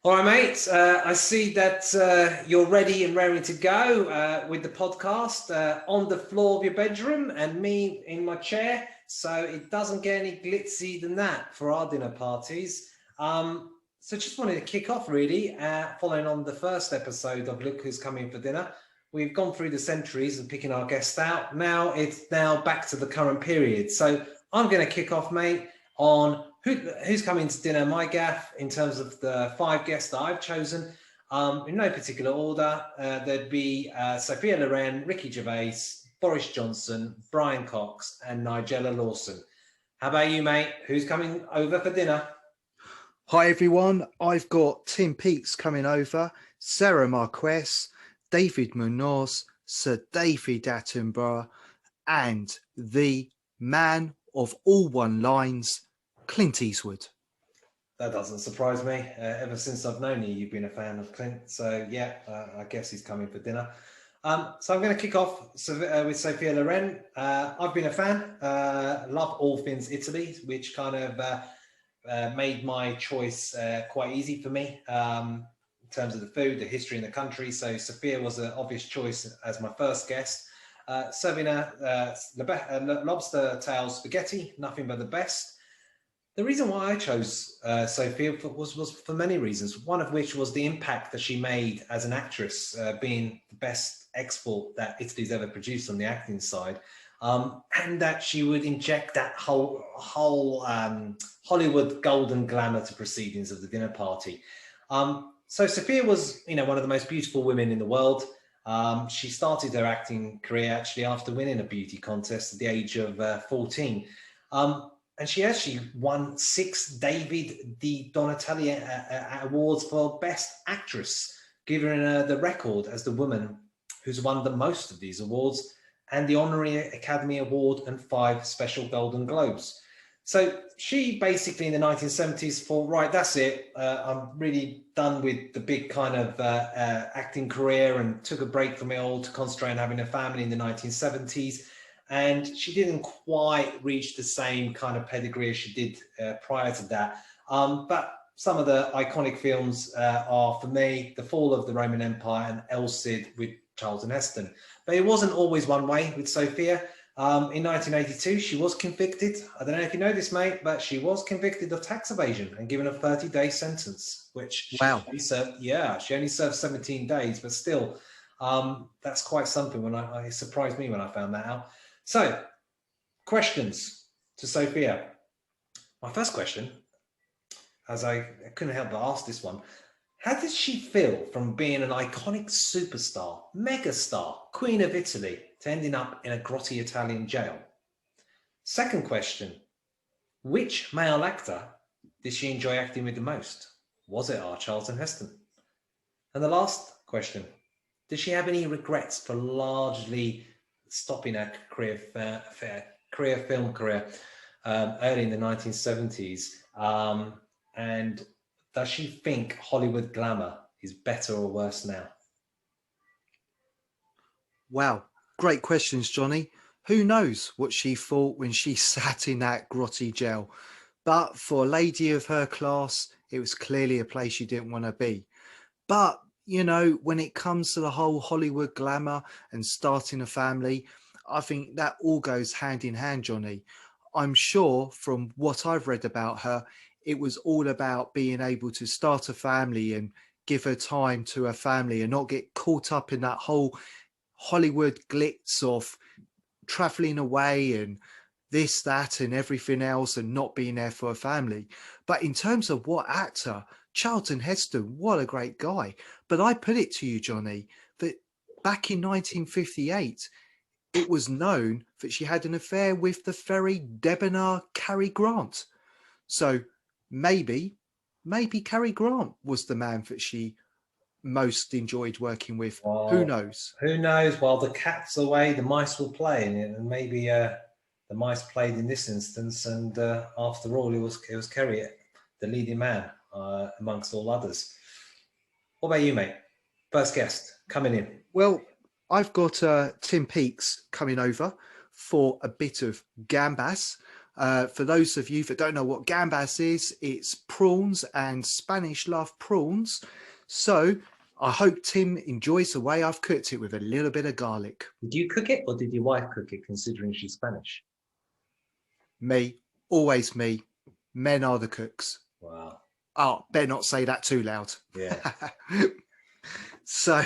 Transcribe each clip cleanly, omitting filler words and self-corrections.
All right, mate. I see that you're ready and raring to go with the podcast on the floor of your bedroom and me in my chair. So it doesn't get any glitzy than that for our dinner parties. So just wanted to kick off really, following on the first episode of Look Who's Coming for Dinner. We've gone through the centuries and picking our guests out. Now it's back to the current period. So I'm going to kick off, mate, on who's coming to dinner, my gaff, in terms of the five guests that I've chosen. In no particular order, there'd be Sophia Loren, Ricky Gervais, Boris Johnson, Brian Cox, and Nigella Lawson. How about you, mate? Who's coming over for dinner? Hi everyone, I've got Tim Peaks coming over, Sarah Marquez, David Munoz, Sir David Attenborough, and the man of all one lines, Clint Eastwood. That doesn't surprise me. Ever since I've known you, you've been a fan of Clint. So yeah, I guess he's coming for dinner. So I'm going to kick off with Sophia Loren. I've been a fan. Love all things Italy, which kind of made my choice quite easy for me in terms of the food, the history, and the country. So Sophia was an obvious choice as my first guest. Serving a lobster tail spaghetti, nothing but the best. The reason why I chose Sophia was for many reasons, one of which was the impact that she made as an actress, being the best export that Italy's ever produced on the acting side, and that she would inject that whole Hollywood golden glamour to proceedings of the dinner party. So Sophia was, one of the most beautiful women in the world. She started her acting career actually after winning a beauty contest at the age of 14. And she actually won 6 David Di Donatelli awards for Best Actress, giving her the record as the woman who's won the most of these awards, and the Honorary Academy Award and 5 Special Golden Globes. So she basically in the 1970s thought, right, that's it. I'm really done with the big kind of acting career, and took a break from it all to concentrate on having a family in the 1970s. And she didn't quite reach the same kind of pedigree as she did prior to that. But some of the iconic films are, for me, The Fall of the Roman Empire and El Cid with Charlton Heston. But it wasn't always one way with Sophia. In 1982, she was convicted. I don't know if you know this, mate, but she was convicted of tax evasion and given a 30-day sentence, which Wow. she only served 17 days, but still, that's quite something. It surprised me when I found that out. So, questions to Sophia. My first question, as I couldn't help but ask this one, how did she feel from being an iconic superstar, megastar, Queen of Italy, to ending up in a grotty Italian jail? Second question, which male actor did she enjoy acting with the most? Was it our Charlton Heston? And the last question, did she have any regrets for largely stopping her film career early in the 1970s? And does she think Hollywood glamour is better or worse now? Wow, great questions, Johnny. Who knows what she thought when she sat in that grotty jail? But for a lady of her class, it was clearly a place she didn't want to be. But, when it comes to the whole Hollywood glamour and starting a family, I think that all goes hand in hand, Johnny. I'm sure from what I've read about her, it was all about being able to start a family and give her time to her family and not get caught up in that whole Hollywood glitz of traveling away and this, that, and everything else, and not being there for a family. But in terms of what actor, Charlton Heston, what a great guy. But I put it to you, Johnny, that back in 1958, it was known that she had an affair with the very debonair Cary Grant. So maybe Cary Grant was the man that she most enjoyed working with. Well, Who knows? who knows? While the cat's away, the mice will play in it, and maybe the mice played in this instance. And after all, it was Kerry, the leading man amongst all others. What about you, mate? First guest coming in. Well, I've got Tim Peaks coming over for a bit of gambas. For those of you that don't know what gambas is, it's prawns, and Spanish love prawns. So I hope Tim enjoys the way I've cooked it with a little bit of garlic. Did you cook it or did your wife cook it, considering she's Spanish? Me, always me. Men are the cooks. Wow. Oh, better not say that too loud. Yeah. So,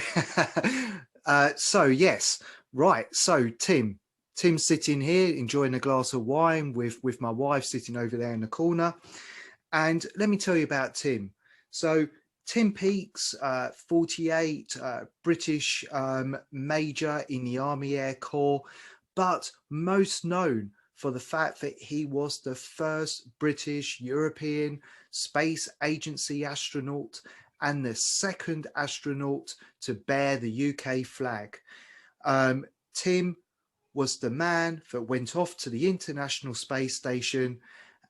so yes, right. So Tim's sitting here enjoying a glass of wine with my wife sitting over there in the corner. And let me tell you about Tim. So Tim Peakes, 48, British major in the Army Air Corps, but most known for the fact that he was the first British European Space Agency astronaut and the second astronaut to bear the UK flag. Tim was the man that went off to the International Space Station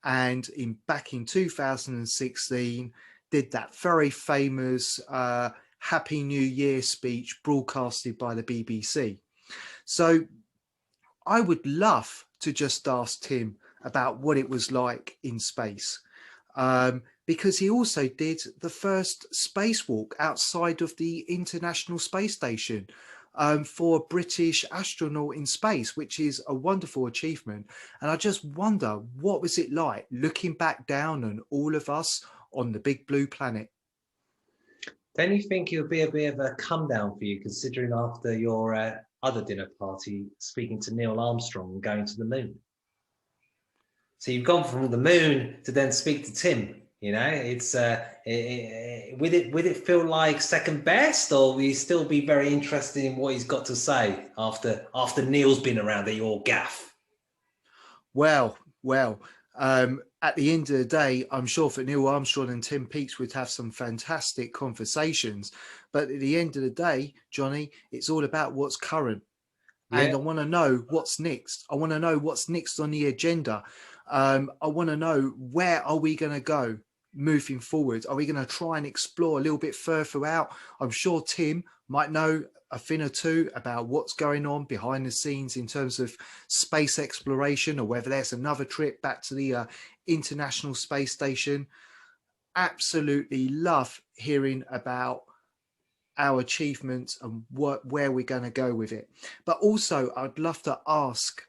and back in 2016 did that very famous Happy New Year speech broadcasted by the BBC. So I would love to just ask Tim about what it was like in space, because he also did the first spacewalk outside of the International Space Station for a British astronaut in space, which is a wonderful achievement. And I just wonder, what was it like looking back down on all of us on the big blue planet? Don't you think it would be a bit of a come down for you, considering after your other dinner party, speaking to Neil Armstrong and going to the moon? So you've gone from the moon to then speak to Tim. You know, it's would it feel like second best, or will you still be very interested in what he's got to say after Neil's been around at your gaff? Well, at the end of the day, I'm sure that Neil Armstrong and Tim Peakes would have some fantastic conversations. But at the end of the day, Johnny, it's all about what's current. Yeah. And I want to know what's next. I want to know what's next on the agenda. I want to know, where are we going to go moving forward? Are we going to try and explore a little bit further out? I'm sure Tim might know a thing or two about what's going on behind the scenes in terms of space exploration, or whether there's another trip back to the International Space Station. Absolutely love hearing about our achievements and where we're going to go with it. But also, I'd love to ask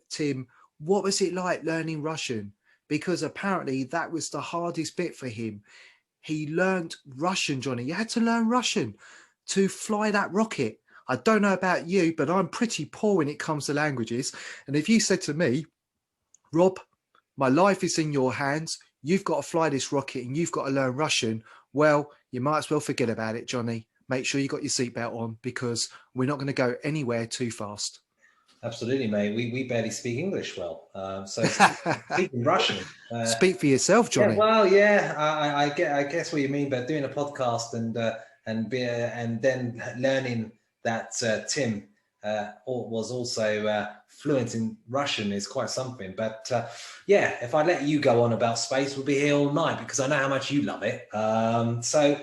Tim, what was it like learning Russian? Because apparently that was the hardest bit for him. He learned Russian, Johnny. You had to learn Russian to fly that rocket. I don't know about you, but I'm pretty poor when it comes to languages. And if you said to me, Rob, my life is in your hands, you've got to fly this rocket and you've got to learn Russian, well, you might as well forget about it, Johnny. Make sure you got your seatbelt on, because we're not going to go anywhere too fast. Absolutely, mate. We barely speak English well. So speaking Russian. Speak for yourself, Johnny. Yeah, well, yeah, I guess what you mean. But doing a podcast and then learning that Tim was also fluent in Russian is quite something. But yeah, if I let you go on about space, we'll be here all night, because I know how much you love it. So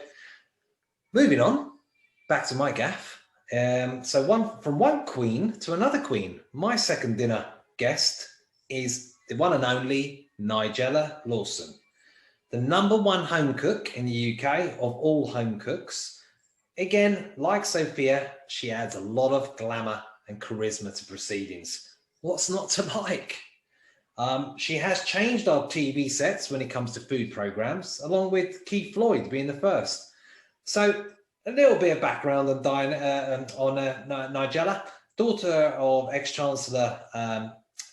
moving on, back to my gaff. So from one queen to another queen. My second dinner guest is the one and only Nigella Lawson, the #1 home cook in the UK of all home cooks. Again, like Sophia, she adds a lot of glamour and charisma to proceedings. What's not to like? She has changed our TV sets when it comes to food programs, along with Keith Floyd being the first. So a little bit of background on Nigella, daughter of ex-Chancellor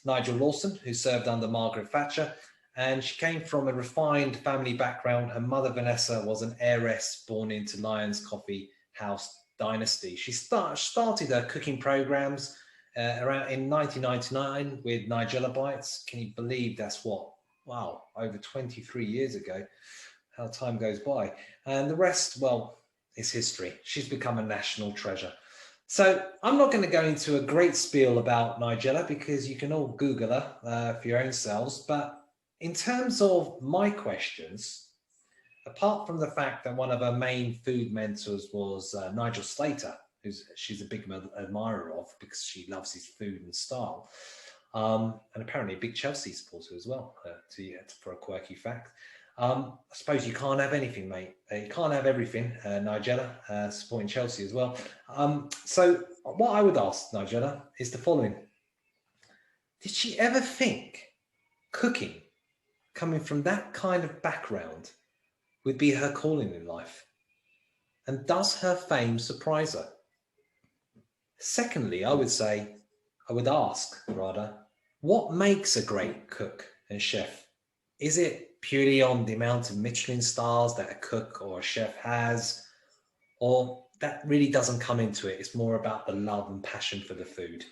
Nigel Lawson, who served under Margaret Thatcher, and she came from a refined family background. Her mother, Vanessa, was an heiress born into Lyons Coffee House dynasty. She started her cooking programs around in 1999 with Nigella Bites. Can you believe that's wow, over 23 years ago? How time goes by. And the rest, well, is history. She's become a national treasure. So I'm not going to go into a great spiel about Nigella, because you can all Google her for your own selves. But in terms of my questions, apart from the fact that one of her main food mentors was Nigel Slater, she's a big admirer of, because she loves his food and style, and apparently a big Chelsea supporter as well, for a quirky fact. I suppose you can't have anything, mate. You can't have everything, Nigella, supporting Chelsea as well. So what I would ask Nigella is the following. Did she ever think cooking, coming from that kind of background, would be her calling in life? And does her fame surprise her? Secondly, I would ask, rather, what makes a great cook and chef? Is it purely on the amount of Michelin stars that a cook or a chef has? Or that really doesn't come into it? It's more about the love and passion for the food.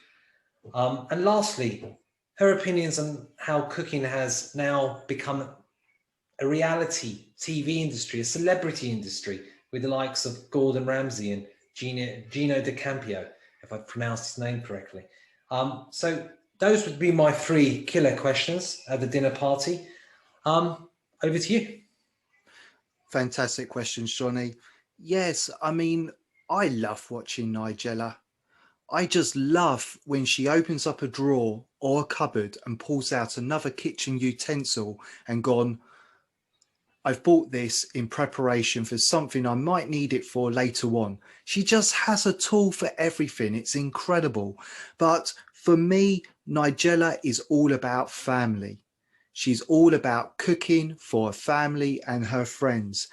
And lastly, her opinions on how cooking has now become a reality TV industry, a celebrity industry, with the likes of Gordon Ramsay and Gino D'Ampio, if I pronounced his name correctly. So those would be my 3 killer questions at the dinner party. Over to you. Fantastic questions, Johnny. Yes, I mean, I love watching Nigella. I just love when she opens up a drawer or a cupboard and pulls out another kitchen utensil and gone, I've bought this in preparation for something I might need it for later on. She just has a tool for everything. It's incredible. But for me, Nigella is all about family. She's all about cooking for her family and her friends.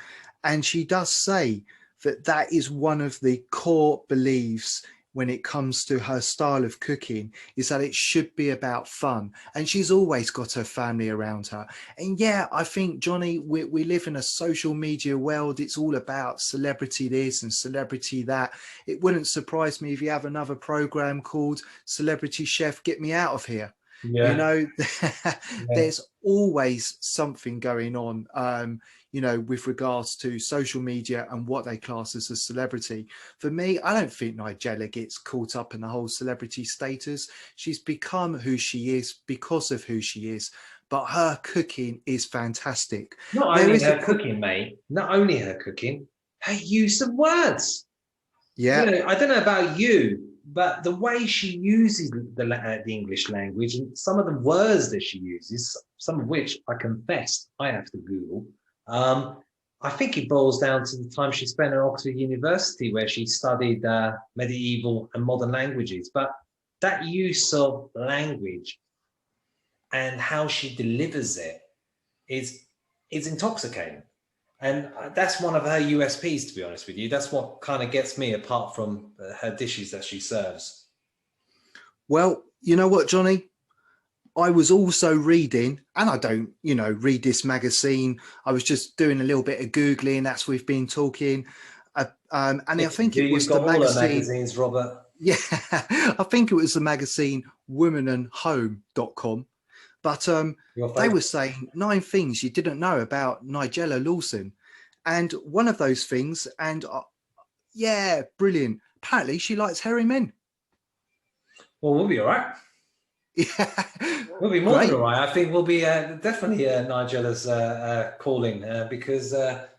And she does say that that is one of the core beliefs when it comes to her style of cooking, is that it should be about fun. And she's always got her family around her. And yeah, I think, Johnny, we live in a social media world. It's all about celebrity this and celebrity that. It wouldn't surprise me if you have another program called Celebrity Chef, Get Me Out of Here. Yeah. You know, there's always something going on, you know, with regards to social media and what they class as a celebrity. For me, I don't think Nigella gets caught up in the whole celebrity status. She's become who she is because of who she is. But her cooking is fantastic. Not only her cooking, mate. Not only her cooking, her use of words. Yeah. You know, I don't know about you, but the way she uses the English language and some of the words that she uses, some of which I confess I have to Google, I think it boils down to the time she spent at Oxford University, where she studied medieval and modern languages. But that use of language and how she delivers it is intoxicating. And that's one of her USPs, to be honest with you. That's what kind of gets me, apart from her dishes that she serves. Well, you know what, Johnny? I was also reading, and I don't, you know, read this magazine. I was just doing a little bit of Googling as we've been talking. And I think it was the magazine. Magazines, Robert. Yeah, I think it was the magazine womanandhome.com. But they were saying 9 things you didn't know about Nigella Lawson. And one of those things, and yeah, brilliant. Apparently she likes hairy men. Well, we'll be all right. Yeah, we'll be more than all right. I think we'll be definitely Nigella's calling because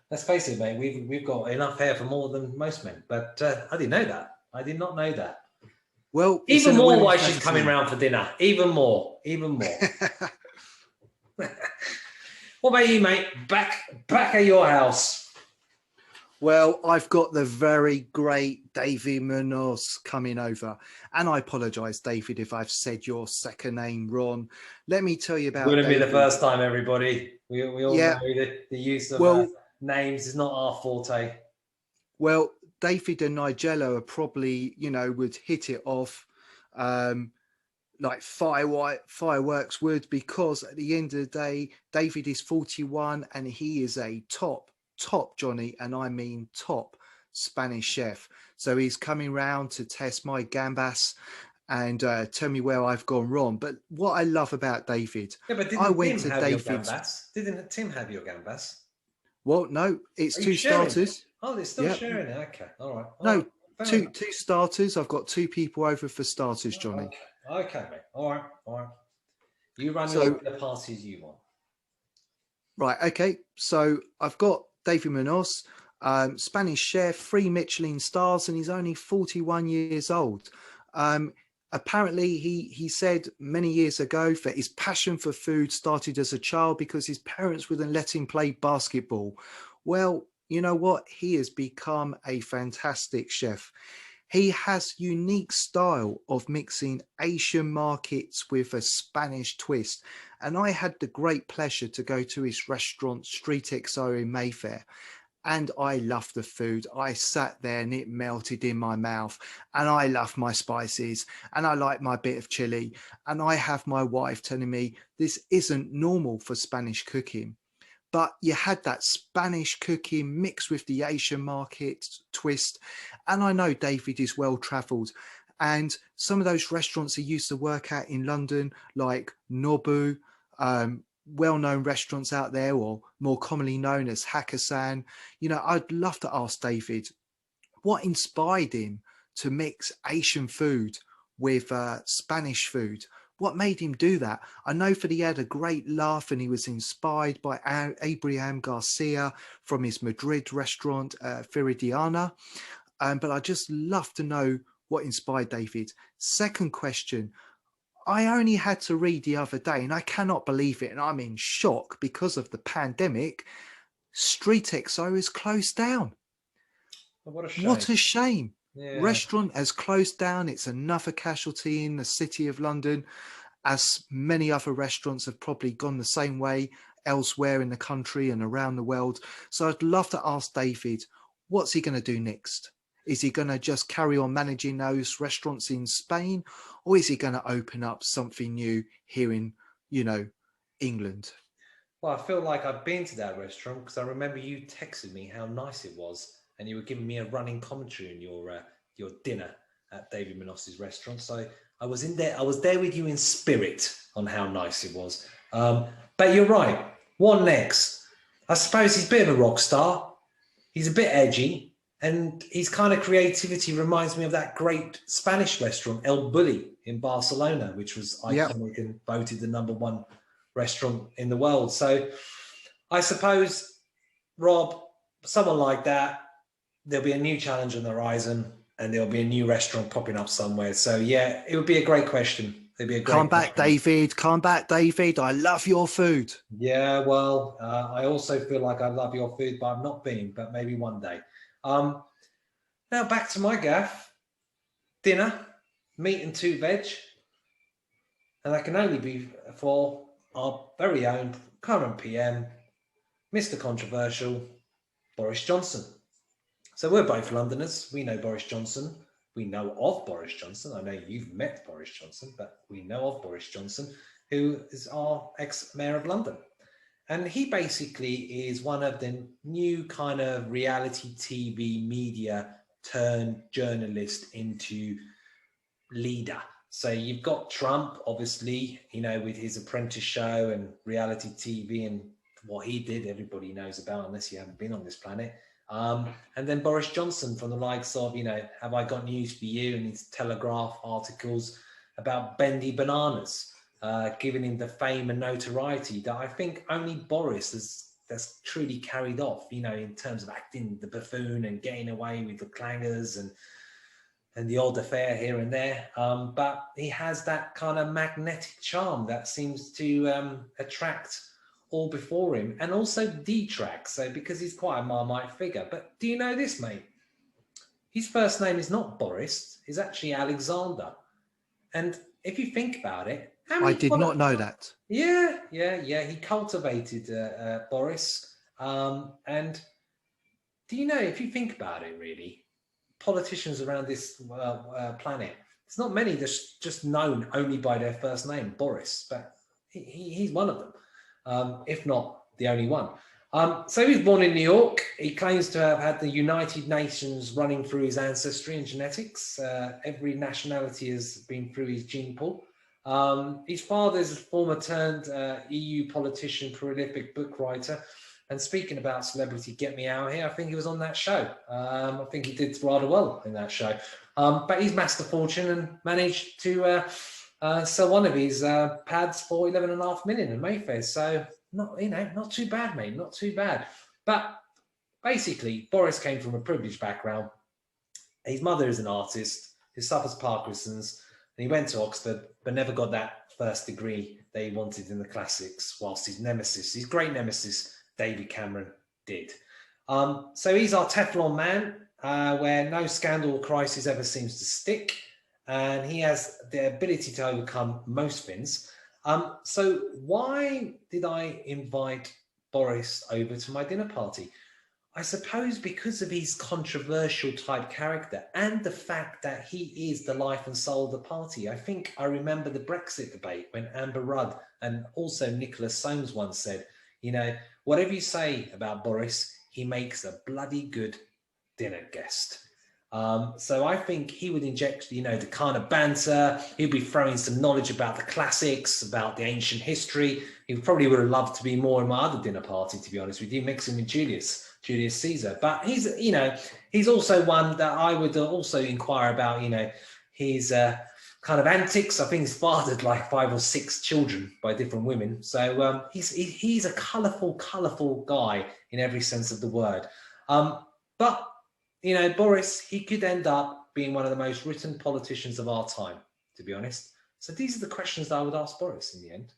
let's face it, mate, we've got enough hair for more than most men. But I didn't know that. I did not know that. Well, even more why she's coming round for dinner. Even more. What about you, mate? Back at your house. Well, I've got the very great David Munoz coming over. And I apologise, David, if I've said your second name wrong. Let me tell you about Wouldn't be the first time, everybody. We all know the use of names is not our forte. Well, David and Nigella are probably, you know, would hit it off like fireworks would, because at the end of the day, David is 41 and he is a top, Johnny, and I mean top Spanish chef. So he's coming round to test my gambas and tell me where I've gone wrong. But what I love about David, but didn't Tim have your gambas? Well, no, it's 2 starters. Oh, they're still sharing it. Okay, all right. No, two starters. I've got 2 people over for starters, Johnny. Okay, mate. All right. You run the parties you want. Right. Okay. So I've got David Munoz, Spanish chef, 3 Michelin stars, and he's only 41 years old. Apparently, he said many years ago that his passion for food started as a child because his parents wouldn't let him play basketball. Well, you know what? He has become a fantastic chef. He has unique style of mixing Asian markets with a Spanish twist. And I had the great pleasure to go to his restaurant, Street XO in Mayfair. And I loved the food. I sat there and it melted in my mouth. And I love my spices and I like my bit of chili. And I have my wife telling me this isn't normal for Spanish cooking. But you had that Spanish cooking mixed with the Asian market twist. And I know David is well traveled. And some of those restaurants he used to work at in London, like Nobu, well-known restaurants out there, or more commonly known as Hakkasan. You know, I'd love to ask David what inspired him to mix Asian food with Spanish food. What made him do that? I know that he had a great laugh and he was inspired by Abraham Garcia from his Madrid restaurant, Firidiana. But I just love to know what inspired David. Second question, I only had to read the other day, and I cannot believe it, and I'm in shock because of the pandemic. Street XO is closed down. What a shame. What a shame. Yeah. Restaurant has closed down. It's another casualty in the city of London, as many other restaurants have probably gone the same way elsewhere in the country and around the world. So I'd love to ask David, what's he going to do next? Is he going to just carry on managing those restaurants in Spain, or is he going to open up something new here in, you know, England? Well, I feel like I've been to that restaurant because I remember you texted me how nice it was, and you were giving me a running commentary in your dinner at David Minossi's restaurant. So I was in there. I was there with you in spirit on how nice it was. But you're right. What next? I suppose he's a bit of a rock star. He's a bit edgy. And his kind of creativity reminds me of that great Spanish restaurant, El Bulli in Barcelona, which was iconic and voted the #1 restaurant in the world. So I suppose, Rob, someone like that, there'll be a new challenge on the horizon and there'll be a new restaurant popping up somewhere. So, yeah, it would be a great question. It'd be a great Come back, David. Come back, David. I love your food. Yeah, well, I also feel like I love your food, but I've not been, but maybe one day. Now back to my gaff. Dinner, meat and 2 veg. And that can only be for our very own current PM, Mr. Controversial, Boris Johnson. So we're both Londoners. We know Boris Johnson. We know of Boris Johnson. I know you've met Boris Johnson, but we know of Boris Johnson, who is our ex-mayor of London. And he basically is one of the new kind of reality TV media turned journalist into leader. So you've got Trump, obviously, you know, with his Apprentice show and reality TV and what he did, everybody knows about, unless you haven't been on this planet. And then Boris Johnson from the likes of, you know, Have I Got News for You, and his Telegraph articles about bendy bananas. Giving him the fame and notoriety that I think only Boris has truly carried off, you know, in terms of acting the buffoon and getting away with the clangers and the odd affair here and there. But he has that kind of magnetic charm that seems to attract all before him and also detract. So because he's quite a Marmite figure. But do you know this, mate? His first name is not Boris, it's actually Alexander. And if you think about it, I did not know that. Yeah. He cultivated Boris. And do you know, if you think about it, really, politicians around this planet, there's not many that's just known only by their first name, Boris, but he's one of them, if not the only one. So he was born in New York. He claims to have had the United Nations running through his ancestry and genetics. Every nationality has been through his gene pool. His father is a former turned EU politician, prolific book writer. And speaking about celebrity, Get Me Out Here, I think he was on that show. I think he did rather well in that show. But he's amassed a fortune and managed to sell one of his pads for 11.5 million in Mayfair. So not too bad, mate, not too bad. But basically, Boris came from a privileged background. His mother is an artist who suffers Parkinson's. And he went to Oxford, but never got that first degree that he wanted in the classics, whilst his nemesis, his great nemesis, David Cameron, did. So he's our Teflon man, where no scandal or crisis ever seems to stick. And he has the ability to overcome most things. So why did I invite Boris over to my dinner party? I suppose because of his controversial type character and the fact that he is the life and soul of the party. I think I remember the Brexit debate when Amber Rudd and also Nicholas Soames once said, you know, whatever you say about Boris, he makes a bloody good dinner guest. So I think he would inject, you know, the kind of banter. He'd be throwing some knowledge about the classics, about the ancient history. He probably would have loved to be more in my other dinner party, to be honest with you, mixing with Julius Caesar. But he's, you know, he's also one that I would also inquire about, you know, his kind of antics. I think he's fathered like 5 or 6 children by different women. So he's a colourful guy in every sense of the word. But you know, Boris, he could end up being one of the most written politicians of our time, to be honest. So these are the questions that I would ask Boris in the end.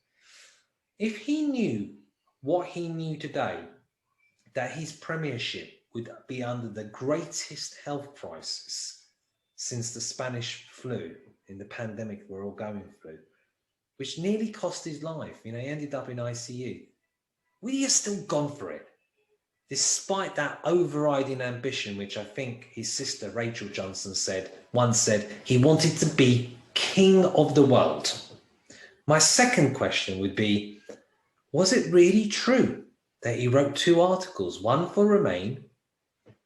If he knew what he knew today, that his premiership would be under the greatest health crisis since the Spanish flu, in the pandemic we're all going through, which nearly cost his life. You know, he ended up in ICU. Would he have still gone for it? Despite that overriding ambition, which I think his sister Rachel Johnson once said, he wanted to be king of the world. My second question would be, was it really true that he wrote 2 articles, one for Remain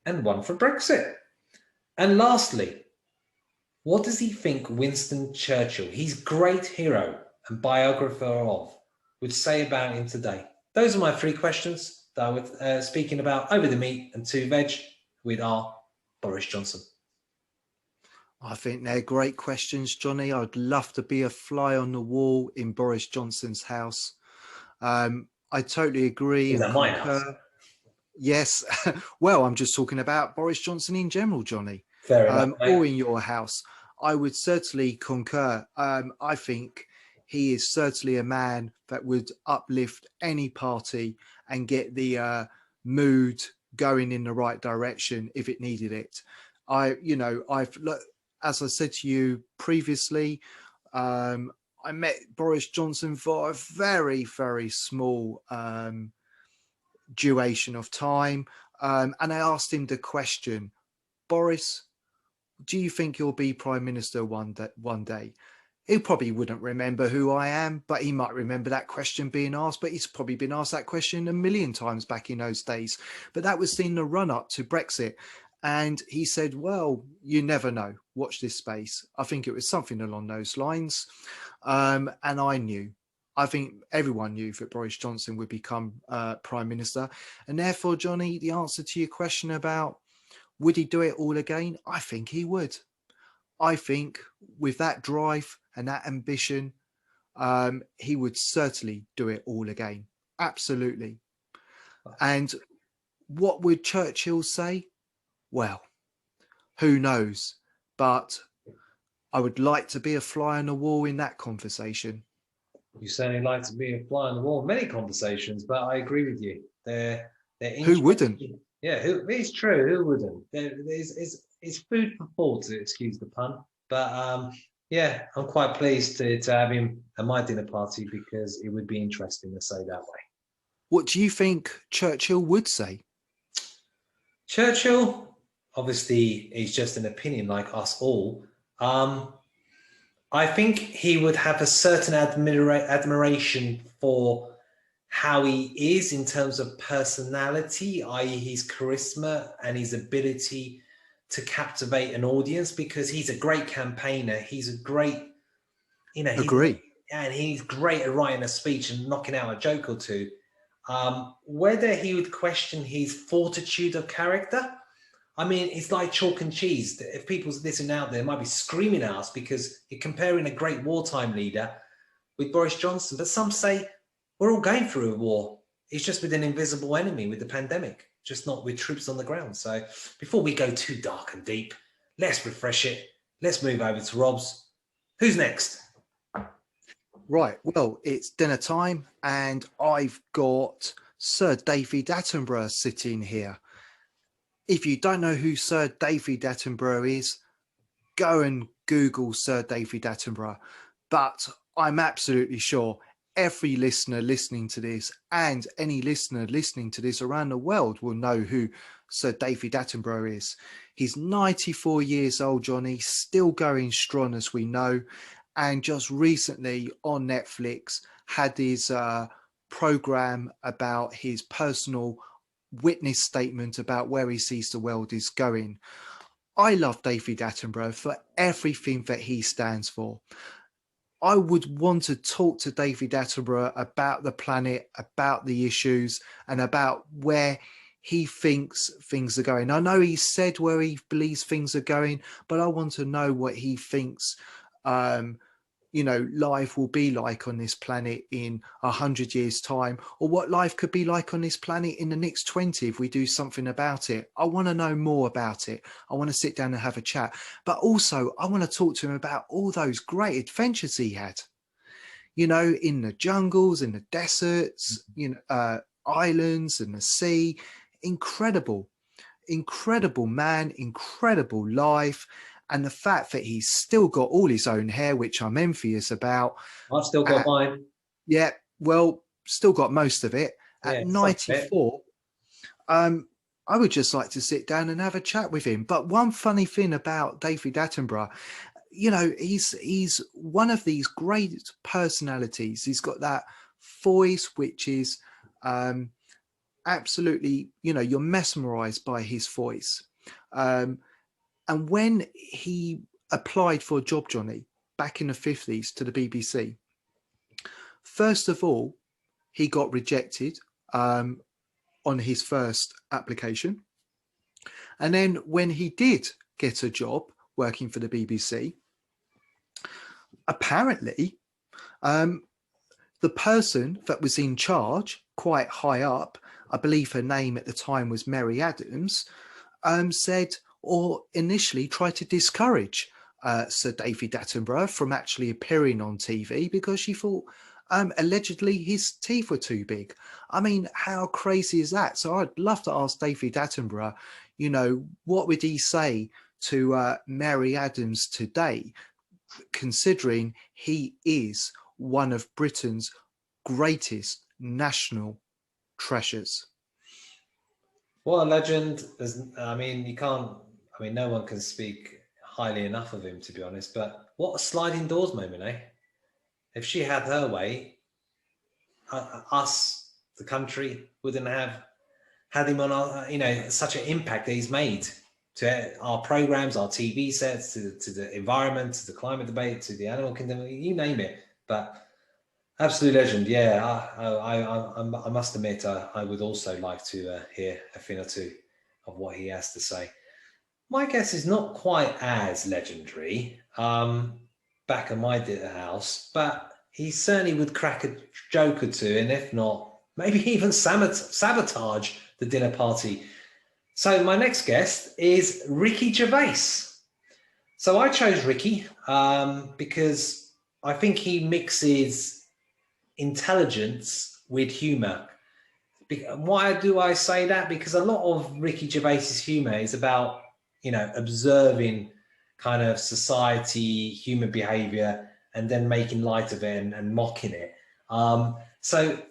and one for Brexit? And lastly, what does he think Winston Churchill, his great hero and biographer of, would say about him today? Those are my 3 questions that I was speaking about over the meat and 2 veg with our Boris Johnson. I think they're great questions, Johnny. I'd love to be a fly on the wall in Boris Johnson's house. I totally agree and my house? Yes. Well, I'm just talking about Boris Johnson in general, Johnny. Fair enough, or in your house. I would certainly concur. I think he is certainly a man that would uplift any party and get the mood going in the right direction if it needed it. As I said to you previously, I met Boris Johnson for a very, very small duration of time. And I asked him the question, Boris, do you think you'll be Prime Minister one day? He probably wouldn't remember who I am, but he might remember that question being asked. But he's probably been asked that question a million times back in those days. But that was in the run-up to Brexit. And he said, well, you never know. Watch this space. I think it was something along those lines. And I knew. I think everyone knew that Boris Johnson would become Prime Minister. And therefore, Johnny, the answer to your question about would he do it all again? I think he would. I think with that drive and that ambition, he would certainly do it all again. Absolutely. And what would Churchill say? Well, who knows? But I would like to be a fly on the wall in that conversation. You certainly like to be a fly on the wall in many conversations, but I agree with you. They're who wouldn't? Yeah, it's true. Who wouldn't? It's food for thought, excuse the pun. But yeah, I'm quite pleased to have him at my dinner party because it would be interesting to say that way. What do you think Churchill would say? Churchill, obviously, is just an opinion like us all. I think he would have a certain admiration for how he is in terms of personality, i.e. his charisma and his ability to captivate an audience, because he's a great campaigner. He's a great, Agree. And he's great at writing a speech and knocking out a joke or 2. Whether he would question his fortitude of character, I mean, it's like chalk and cheese. If people's listening out there, might be screaming at us because you're comparing a great wartime leader with Boris Johnson. But some say we're all going through a war. It's just with an invisible enemy, with the pandemic, just not with troops on the ground. So before we go too dark and deep, let's refresh it. Let's move over to Rob's Who's next? Right. Well, it's dinner time, and I've got Sir David Attenborough sitting here. If you don't know who Sir David Attenborough is, go and Google Sir David Attenborough. But I'm absolutely sure every listener listening to this and any listener listening to this around the world will know who Sir David Attenborough is. He's 94 years old, Johnny, still going strong, as we know. And just recently on Netflix had his program about his personal witness statement about where he sees the world is going. I love David Attenborough for everything that he stands for. I would want to talk to David Attenborough about the planet, about the issues, and about where he thinks things are going. I know he said where he believes things are going, but I want to know what he thinks life will be like on this planet in 100 years' time, or what life could be like on this planet in the next 20 if we do something about it. I want to know more about it. I want to sit down and have a chat. But also, I want to talk to him about all those great adventures he had, in the jungles, in the deserts, islands and the sea. Incredible man, incredible life. And the fact that he's still got all his own hair, which I'm envious about. I've still got mine. Yeah, well, still got most of it. At 94, I would just like to sit down and have a chat with him. But one funny thing about David Attenborough, he's one of these great personalities. He's got that voice, which is absolutely, you're mesmerized by his voice. And when he applied for a job, Johnny, back in the 50s to the BBC, first of all, he got rejected on his first application. And then when he did get a job working for the BBC, apparently the person that was in charge, quite high up, I believe her name at the time was Mary Adams, said, or initially tried to discourage Sir David Attenborough from actually appearing on TV because she thought allegedly his teeth were too big. I mean, how crazy is that? So I'd love to ask David Attenborough, what would he say to Mary Adams today, considering he is one of Britain's greatest national treasures? What a legend. No one can speak highly enough of him, to be honest, but what a sliding doors moment, eh? If she had her way, us, the country, wouldn't have had him on our, such an impact that he's made to our programs, our TV sets, to the environment, to the climate debate, to the animal kingdom, you name it. But absolute legend, yeah. I must admit, I would also like to hear a thing or two of what he has to say. My guess is not quite as legendary back at my house, but he certainly would crack a joke or two, and if not, maybe even sabotage the dinner party. So my next guest is Ricky Gervais. So I chose Ricky because I think he mixes intelligence with humor. Why do I say that? Because a lot of Ricky Gervais's humor is about, observing kind of society, human behavior, and then making light of it and mocking it. So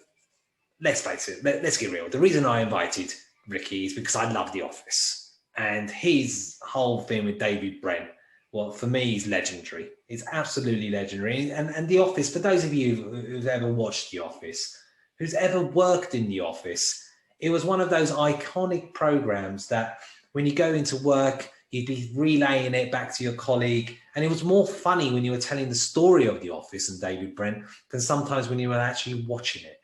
let's face it, let's get real. The reason I invited Ricky is because I love The Office, and his whole thing with David Brent, well, for me, is legendary. It's absolutely legendary. And The Office, for those of you who've ever watched The Office, who's ever worked in The Office, it was one of those iconic programs that when you go into work, you'd be relaying it back to your colleague. And it was more funny when you were telling the story of The Office and David Brent than sometimes when you were actually watching it.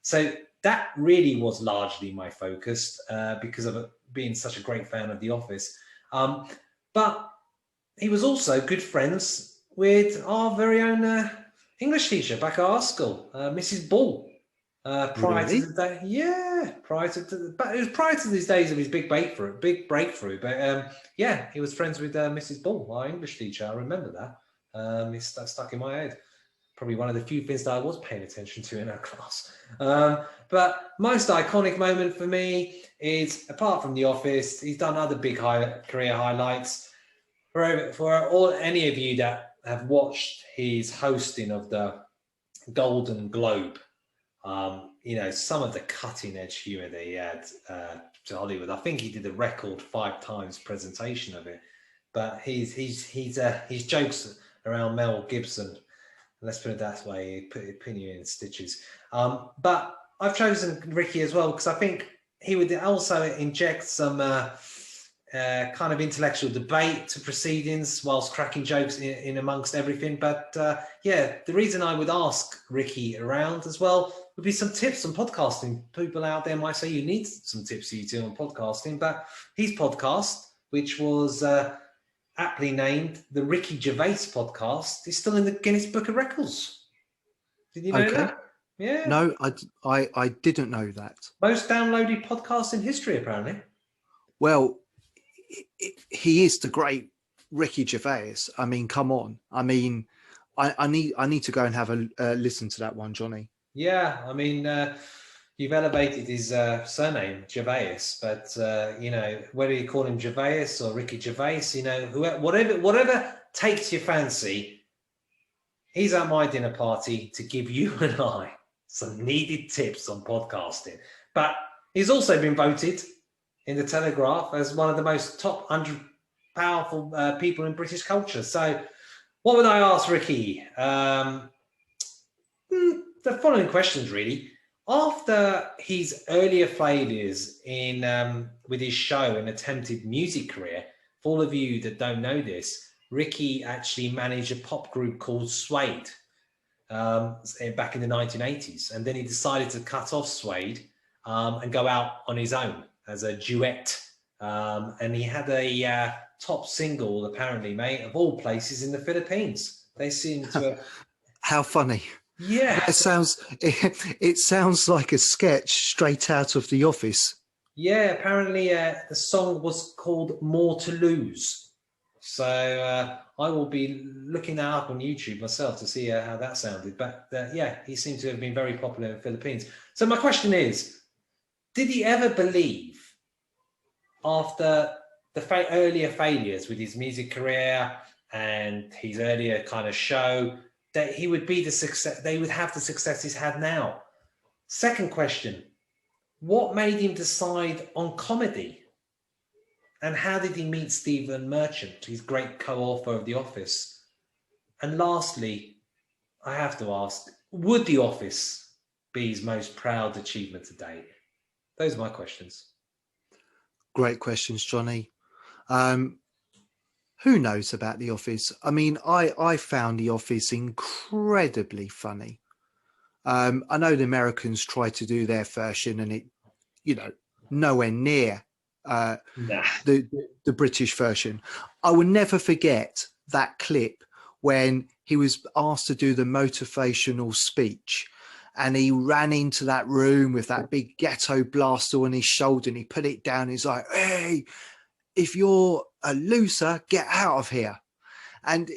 So that really was largely my focus because of being such a great fan of The Office. But he was also good friends with our very own English teacher back at our school, Mrs. Ball. Prior to the day, but it was prior to these days of his big breakthrough. But he was friends with Mrs. Ball, our English teacher. I remember that. It's stuck in my head. Probably one of the few things that I was paying attention to in our class. But most iconic moment for me is, apart from The Office, he's done other big career highlights. For any of you that have watched his hosting of the Golden Globe, some of the cutting edge humor that he had to Hollywood. I think he did a record 5 times presentation of it. But his jokes around Mel Gibson, let's put it that way, pin you in stitches. But I've chosen Ricky as well because I think he would also inject some kind of intellectual debate to proceedings whilst cracking jokes in amongst everything. But the reason I would ask Ricky around as well would be some tips on podcasting. People out there might say you need some tips you do on podcasting, but his podcast, which was aptly named the Ricky Gervais podcast, is still in the Guinness Book of Records. Did you know that? Yeah. No, I didn't know that. Most downloaded podcast in history, apparently. Well, he is the great Ricky Gervais. I mean, come on. I mean, I need to go and have a listen to that one, Johnny. Yeah, I mean, you've elevated his surname, Gervais, but whether you call him Gervais or Ricky Gervais, whatever takes your fancy, he's at my dinner party to give you and I some needed tips on podcasting. But he's also been voted in the Telegraph as one of the most top 100 powerful people in British culture. So what would I ask Ricky? The following questions, really. After his earlier failures in with his show and attempted music career, for all of you that don't know this, Ricky actually managed a pop group called Suede back in the 1980s. And then he decided to cut off Suede and go out on his own as a duet. And he had a top single, apparently, mate, of all places in the Philippines. They seem to have... How funny. Yeah. It sounds like a sketch straight out of The Office. Yeah, apparently the song was called More to Lose. So I will be looking that up on YouTube myself to see how that sounded. But he seemed to have been very popular in the Philippines. So my question is, did he ever believe, after the earlier failures with his music career and his earlier kind of show, that he would be the success, they would have the success he's had now? Second question, what made him decide on comedy? And how did he meet Stephen Merchant, his great co-author of The Office? And lastly, I have to ask, would The Office be his most proud achievement to date? Those are my questions. Great questions, Johnny. Who knows about The Office? I mean, I found The Office incredibly funny. I know the Americans try to do their version and it, nowhere near the British version. I will never forget that clip when he was asked to do the motivational speech and he ran into that room with that big ghetto blaster on his shoulder and he put it down. He's like, hey, if you're a loser, get out of here. And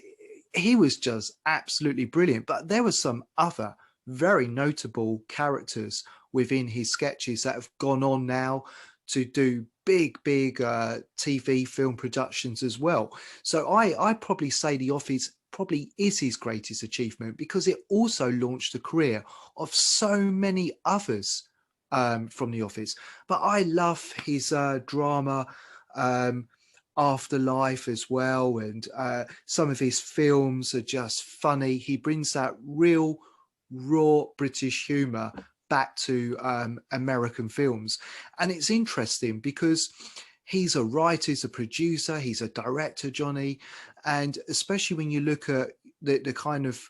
he was just absolutely brilliant. But there were some other very notable characters within his sketches that have gone on now to do big TV film productions as well. So I probably say The Office probably is his greatest achievement because it also launched the career of so many others from The Office. But I love his drama, Afterlife as well, and some of his films are just funny. He brings that real raw British humor back to American films, and it's interesting because he's a writer, he's a producer, he's a director, Johnny, and especially when you look at the kind of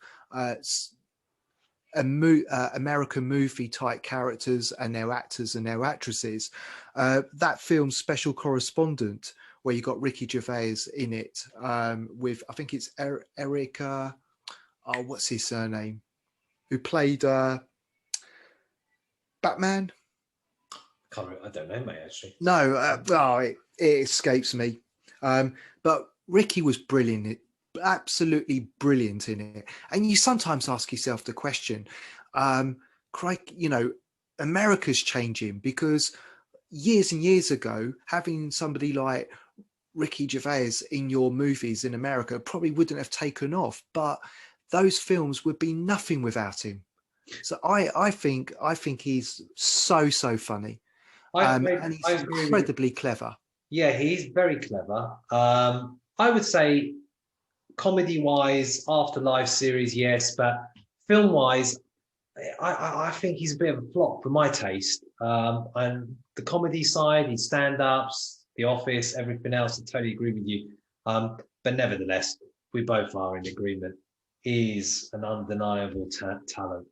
American movie type characters and their actors and their actresses, that film Special Correspondent, where you got Ricky Gervais in it, with, I think it's Erica, what's his surname, who played Batman. I don't know, mate, actually. No, it escapes me. But Ricky was brilliant absolutely brilliant in it. And you sometimes ask yourself the question, Crikey, you know, America's changing, because years and years ago, having somebody like Ricky Gervais in your movies in America probably wouldn't have taken off, but those films would be nothing without him. So I think he's so funny, and I he's agree with you. incredibly clever. Yeah, he's very clever. I would say comedy-wise, Afterlife series, yes, but film-wise, I think he's a bit of a flop for my taste. And the comedy side, his stand-ups, The Office, everything else, I totally agree with you. But nevertheless, we both are in agreement. He is an undeniable talent.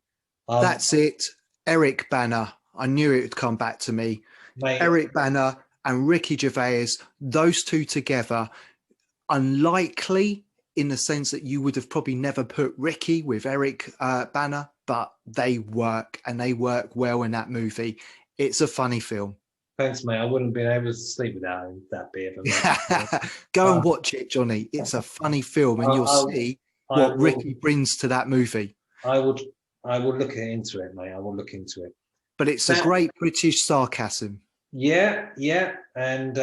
Um, That's it. Eric Banner. I knew it would come back to me. mate, Eric Banner and Ricky Gervais, those two together, unlikely in the sense that you would have probably never put Ricky with Eric Banner, but they work, and they work well in that movie. It's a funny film. thanks, mate. I wouldn't have been able to sleep without him, that bit of a Go uh, and watch it, Johnny. It's a funny film, and you'll I, see I what will. Ricky brings to that movie. I would. I will look into it, mate. I will look into it. But it's a Now, great British sarcasm. yeah, yeah, and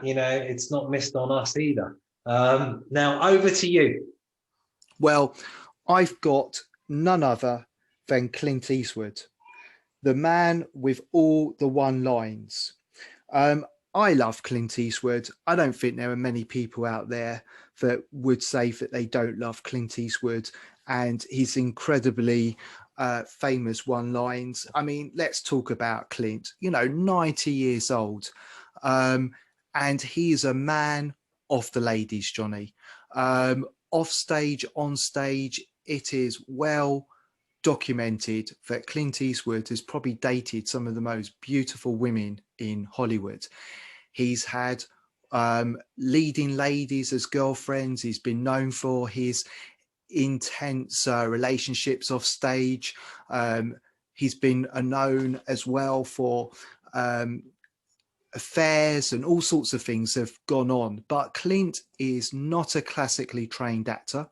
you know, it's not missed on us either. Now over to you. Well, I've got none other than Clint Eastwood, the man with all the one lines. I love Clint Eastwood. I don't think there are many people out there that would say that they don't love Clint Eastwood and his incredibly famous one lines. I mean, let's talk about Clint, you know, 90 years old. And he is a man of the ladies, Johnny. Off stage, on stage, it is well documented that Clint Eastwood has probably dated some of the most beautiful women in Hollywood. He's had leading ladies as girlfriends. He's been known for his intense relationships off stage. He's been known as well for affairs, and all sorts of things have gone on. But Clint is not a classically trained actor,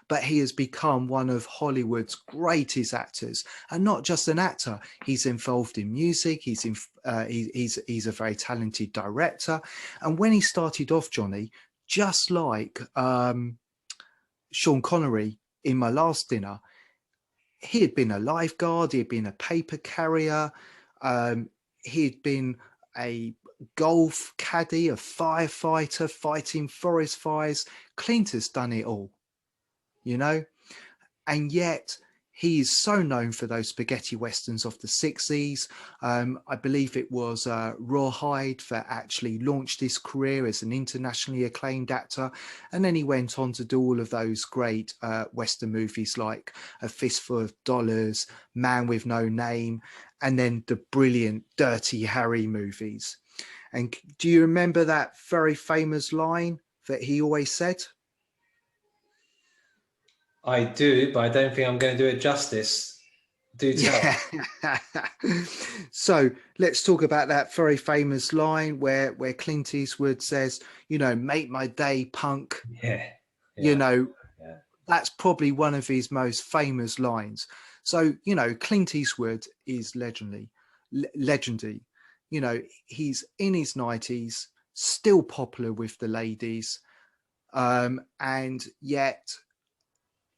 but he has become one of Hollywood's greatest actors, and not just an actor. He's involved in music. He's a very talented director. And when he started off, Johnny, just like Sean Connery in My Last Dinner, he had been a lifeguard. He had been a paper carrier. He had been a golf caddy, a firefighter, fighting forest fires. Clint has done it all, you know, and yet he is so known for those spaghetti westerns of the 60s. I believe it was Rawhide that actually launched his career as an internationally acclaimed actor, and then he went on to do all of those great western movies like A Fistful of Dollars, Man with No Name, and then the brilliant Dirty Harry movies. And do you remember that very famous line that he always said? I do, but I don't think I'm going to do it justice. Do tell. Yeah. So let's talk about that very famous line where Clint Eastwood says, you know, make my day, punk. Yeah. You know, yeah. That's probably one of his most famous lines. So, you know, Clint Eastwood is legendary. You know, he's in his 90s, still popular with the ladies, and yet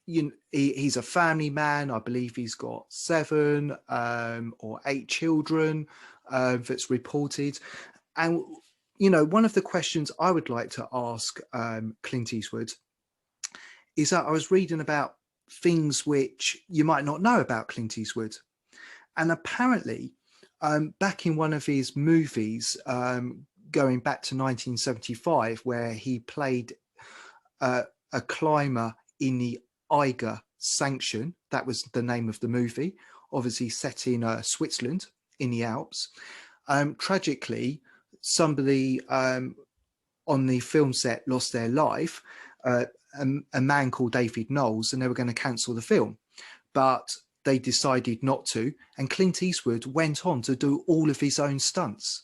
he's a family man. I believe he's got 7 or 8 children that's reported. And, you know, one of the questions I would like to ask Clint Eastwood is that I was reading about things which you might not know about Clint Eastwood. And apparently, back in one of his movies, going back to 1975, where he played a climber in the Eiger Sanction, that was the name of the movie, obviously set in Switzerland in the Alps. Tragically, somebody on the film set lost their life, a man called David Knowles, and they were going to cancel the film. But they decided not to, and Clint Eastwood went on to do all of his own stunts.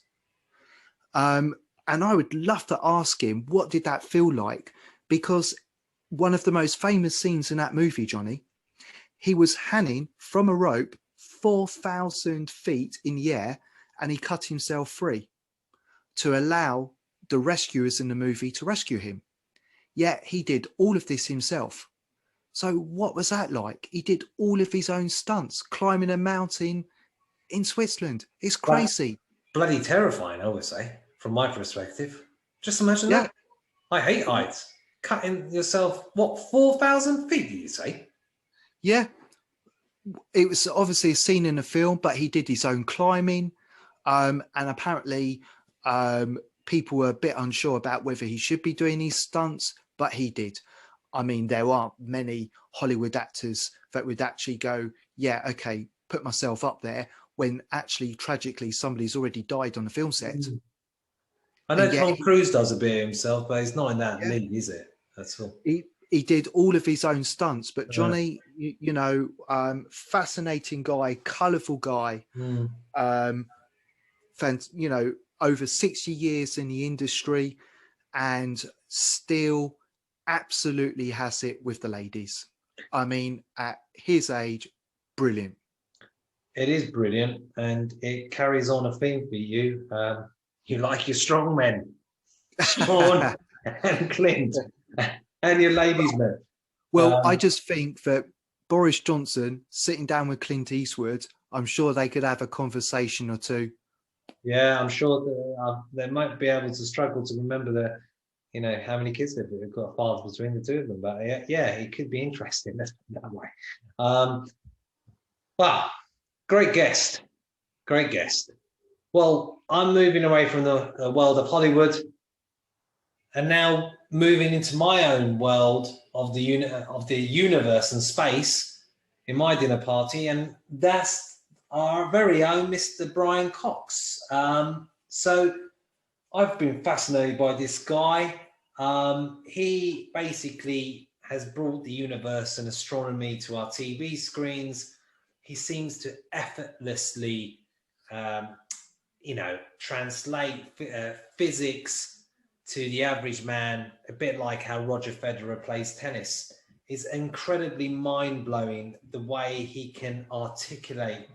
And I would love to ask him, what did that feel like? Because one of the most famous scenes in that movie, Johnny, he was hanging from a rope 4,000 feet in the air, and he cut himself free to allow the rescuers in the movie to rescue him. Yet he did all of this himself. So what was that like? He did all of his own stunts, climbing a mountain in Switzerland. It's crazy. Bloody terrifying, I would say, from my perspective. Just imagine Yeah. that. I hate heights. Cutting yourself, what, 4,000 feet, did you say? Yeah. It was obviously a scene in a film, but he did his own climbing. And apparently people were a bit unsure about whether he should be doing these stunts, but he did. I mean, there aren't many Hollywood actors that would actually go, yeah, okay, put myself up there, when actually, tragically, somebody's already died on the film set. I know Tom Cruise does a bit himself, but it's not in that league, is it? That's all. He did all of his own stunts, but Johnny, you know, fascinating guy, colourful guy, you know, over 60 years in the industry, and still absolutely has it with the ladies. I mean, at his age, brilliant. It is brilliant, and it carries on a theme for you. You like your strong men, Sean and Clint, and your ladies' men. Well, I just think that Boris Johnson sitting down with Clint Eastwood, I'm sure they could have a conversation or two. Yeah, I'm sure they might be able to struggle to remember you know, how many kids they've got, a father between the two of them. But yeah, it could be interesting. Let's put it that way. But great guest. Great guest. Well, I'm moving away from the world of Hollywood and now moving into my own world of the universe and space in my dinner party, and that's our very own Mr. Brian Cox. So I've been fascinated by this guy. He basically has brought the universe and astronomy to our TV screens. He seems to effortlessly you know, translate physics to the average man, a bit like how Roger Federer plays tennis. It's incredibly mind-blowing the way he can articulate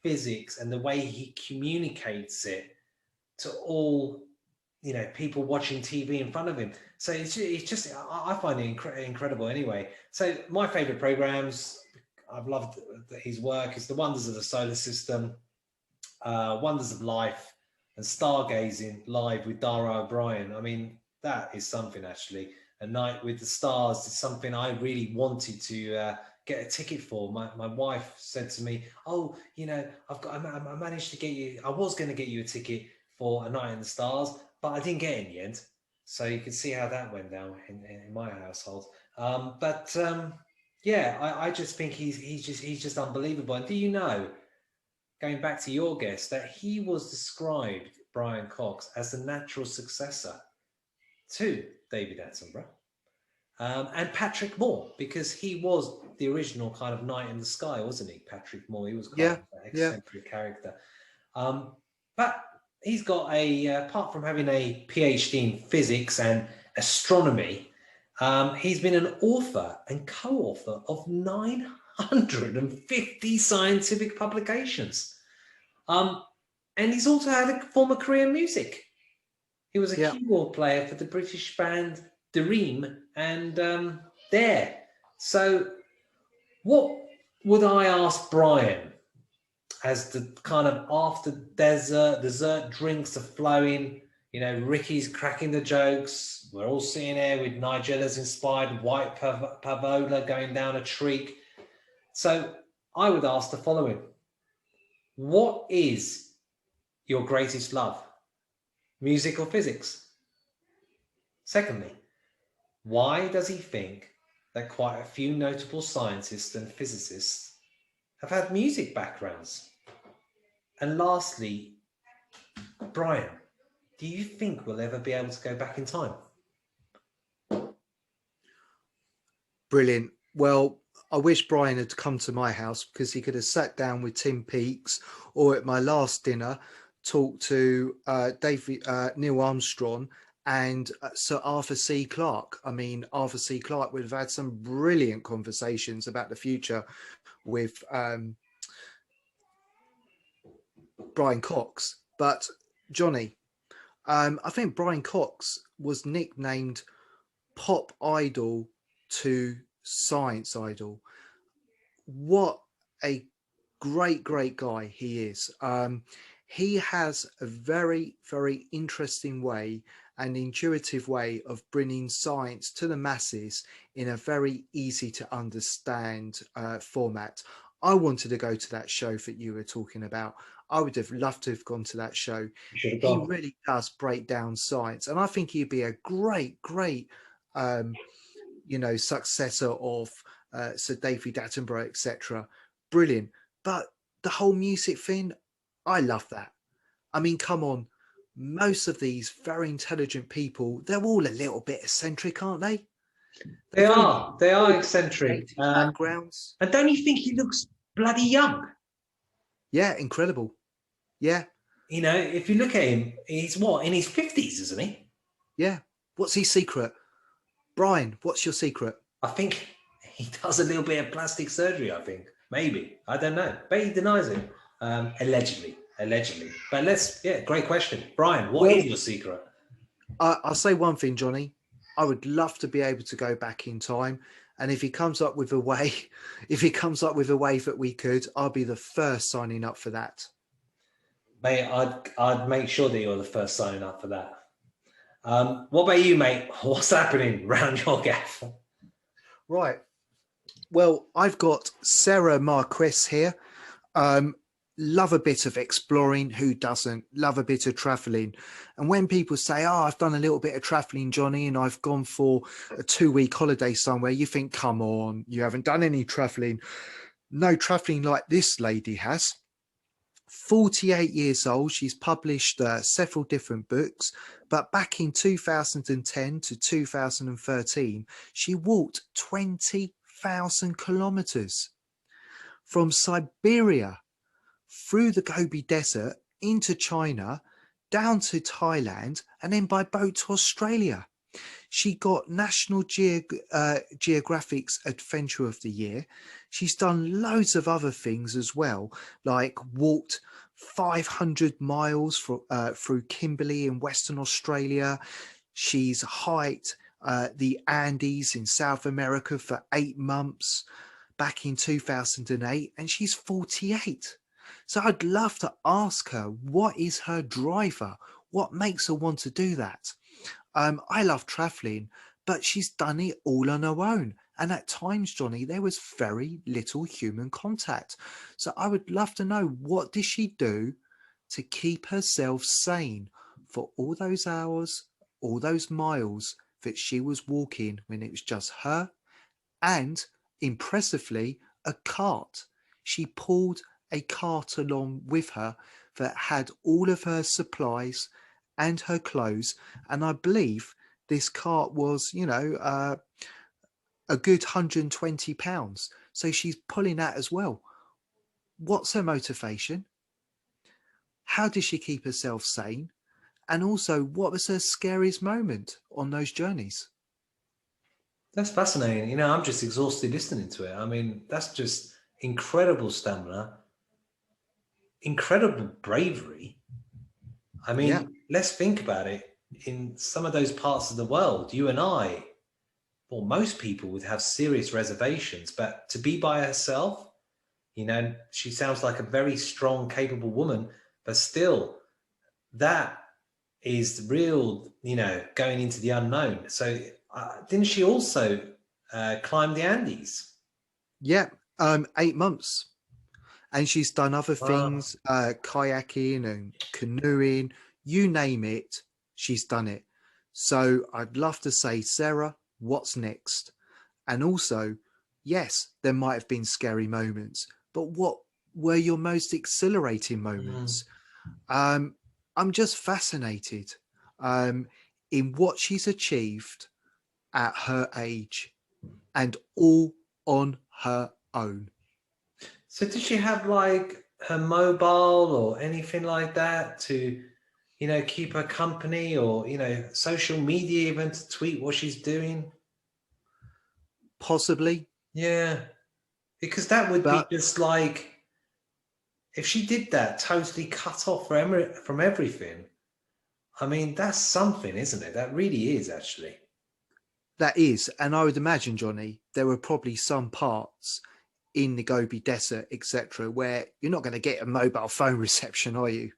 physics and the way he communicates it to all, you know, people watching TV in front of him. So it's just I find it incredible anyway. So my favorite programs, I've loved his work, is The Wonders of the Solar System, Wonders of Life, and Stargazing Live with Dara O'Brien. I mean, that is something actually. A Night with the Stars is something I really wanted to get a ticket for. My wife said to me, "Oh, you know, I managed to get you. I was going to get you a ticket for A Night in the Stars, but I didn't get it in the end." So you can see how that went down in my household. Yeah, I just think he's just unbelievable. And do you know, going back to your guest, that he was described, Brian Cox, as the natural successor to David Attenborough and Patrick Moore, because he was the original kind of knight in the sky, wasn't he? Patrick Moore, he was kind of an eccentric character. But he's got apart from having a PhD in physics and astronomy, he's been an author and co-author of 950 scientific publications. And he's also had a former career in music. He was a keyboard player for the British band Dream and Dare. So what would I ask Brian as the kind of after dessert drinks are flowing, you know, Ricky's cracking the jokes, we're all sitting there with Nigella's inspired white pavola going down a treak. So I would ask the following: what is your greatest love? Music or physics? Secondly, why does he think that quite a few notable scientists and physicists have had music backgrounds? And lastly, Brian, do you think we'll ever be able to go back in time? Brilliant. Well, I wish Brian had come to my house, because he could have sat down with Tim Peaks, or at my last dinner, talked to Neil Armstrong and Sir Arthur C. Clarke. I mean, Arthur C. Clarke would have had some brilliant conversations about the future with Brian Cox. But Johnny, I think Brian Cox was nicknamed Pop Idol to Science Idol. What a great guy he is. He has a very, very interesting way and intuitive way of bringing science to the masses in a very easy to understand format. I wanted to go to that show that you were talking about. I would have loved to have gone to that show. You should have He gone. really does break down science, and I think he'd be a great um, successor of Sir David Attenborough, etc. Brilliant. But the whole music thing, I love that. I mean, come on. Most of these very intelligent people, they're all a little bit eccentric, aren't they? They They've all are. They are eccentric. creative backgrounds. And don't you think he looks bloody young? Yeah, incredible. Yeah, You know, if you look at him, he's what, in his 50s, isn't he? yeah. What's his secret? Brian, what's your secret? I think he does a little bit of plastic surgery, I think. Maybe. I don't know. But he denies it. Allegedly. But great question. Brian, what is your secret? I'll say one thing, Johnny. I would love to be able to go back in time. And if he comes up with a way, that we could, I'll be the first signing up for that. Mate, I'd make sure that you're the first signing up for that. What about you, mate? What's happening around your gaff? Right. Well, I've got Sarah Marquis here. Love a bit of exploring. Who doesn't? Love a bit of traveling. And when people say, oh, I've done a little bit of traveling, Johnny, and I've gone for a 2-week holiday somewhere, you think, come on, you haven't done any traveling. No traveling like this lady has. 48 years old. She's published several different books, but back in 2010 to 2013, she walked 20,000 kilometers from Siberia through the Gobi Desert into China, down to Thailand, and then by boat to Australia. She got National Geographic's Adventure of the Year. She's done loads of other things as well, like walked 500 miles through Kimberley in Western Australia. She's hiked the Andes in South America for 8 months back in 2008, and she's 48. So I'd love to ask her, what is her driver? What makes her want to do that? I love traveling, but she's done it all on her own. And at times, Johnny, there was very little human contact. So I would love to know, what did she do to keep herself sane for all those hours, all those miles that she was walking when it was just her and, impressively, a cart. She pulled a cart along with her that had all of her supplies and her clothes, and I believe this cart was, a good £120. So she's pulling that as well. What's her motivation? How did she keep herself sane? And also, what was her scariest moment on those journeys? That's fascinating. You know, I'm just exhausted listening to it. I mean, that's just incredible stamina, incredible bravery. I mean, let's think about it. In some of those parts of the world, you and I, or most people, would have serious reservations. But to be by herself, she sounds like a very strong, capable woman. But still, that is real, going into the unknown. So didn't she also climb the Andes? Yeah, 8 months. And she's done other things, kayaking and canoeing, you name it, she's done it. So I'd love to say, Sarah, what's next? And also, yes, there might have been scary moments, but what were your most exhilarating moments? I'm just fascinated in what she's achieved at her age, and all on her own. So did she have like her mobile or anything like that to keep her company, or, social media even to tweet what she's doing? Possibly, Yeah, because that would be but just like, if she did that, totally cut off from everything. I mean, that's something, isn't it? That really is, actually. that is, and I would imagine, Johnny, there were probably some parts in the Gobi Desert, etc., where you're not going to get a mobile phone reception, are you?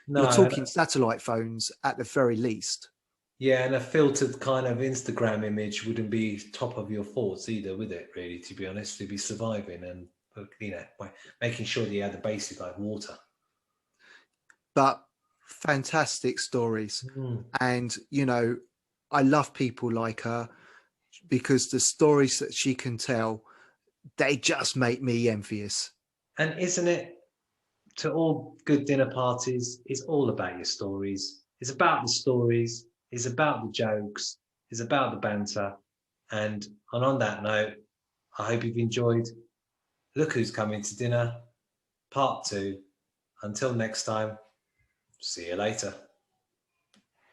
You're No, talking satellite phones at the very least. yeah, and a filtered kind of Instagram image wouldn't be top of your thoughts either, would it? Really, to be honest, to be surviving and by making sure that you had the basic like water. But fantastic stories. Mm. And, I love people like her because the stories that she can tell, they just make me envious. And isn't it, to all good dinner parties, it's all about your stories. It's about the stories. It's about the jokes. It's about the banter. And on that note, I hope you've enjoyed Look Who's Coming to Dinner, Part 2. Until next time, see you later.